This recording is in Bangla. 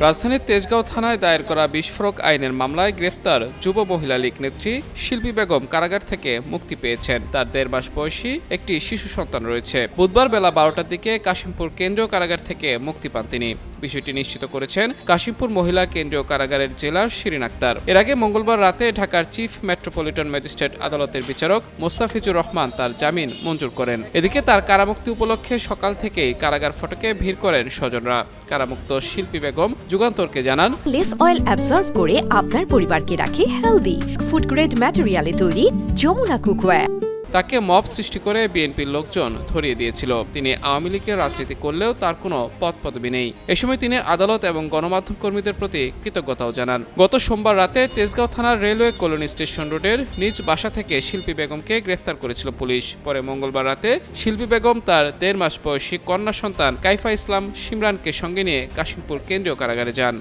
রাজধানীর তেজগাঁও থানায় দায়ের করা বিস্ফোরক আইনের মামলায় গ্রেফতার যুব মহিলা লীগ নেত্রী শিল্পী বেগম কারাগার থেকে মুক্তি পেয়েছেন। তার 1.5 মাস বয়সী একটি শিশু সন্তান রয়েছে। বুধবার বেলা 12টার দিকে কাশিমপুর কেন্দ্রীয় কারাগার থেকে মুক্তি পান তিনি। বিষয়টি নিশ্চিত করেছেন কাশিমপুর মহিলা কেন্দ্রীয় কারাগারের জেলার শিরিন আক্তার। এর আগে মঙ্গলবার রাতে ঢাকার চিফ মেট্রোপলিটন ম্যাজিস্ট্রেট আদালতের বিচারক মোস্তাফিজুর রহমান তার জামিন মঞ্জুর করেন। এদিকে তার কারামুক্তি উপলক্ষে সকাল থেকেই কারাগার ফটকে ভিড় করেন স্বজনরা। কারামুক্ত শিল্পী বেগম যুগান্তরকে জানান, লেস অয়েল অ্যাবজর্ব করে আপনার পরিবারকে রাখে হেলদি। ফুড গ্রেড ম্যাটেরিয়ালে তৈরি যমুনা কুকওয়্যার। তাকে মব সৃষ্টি করে বিএনপির লোকজন ধরিয়ে দিয়েছিল। তিনি আওয়ামী লীগের রাজনীতি করলেও তার কোনো পদপদবি নেই। এ সময় তিনি আদালত এবং গণমাধ্যম কর্মীদের প্রতি কৃতজ্ঞতাও জানান। গত সোমবার রাতে তেজগাঁও থানার রেলওয়ে কলোনি স্টেশন রোডের নিজ বাসা থেকে শিল্পী বেগমকে গ্রেফতার করেছিল পুলিশ। পরে মঙ্গলবার রাতে শিল্পী বেগম তার 1.5 মাস বয়সী কন্যা সন্তান কাইফা ইসলাম সিমরানকে সঙ্গে নিয়ে কাশিমপুর কেন্দ্রীয় কারাগারে যান।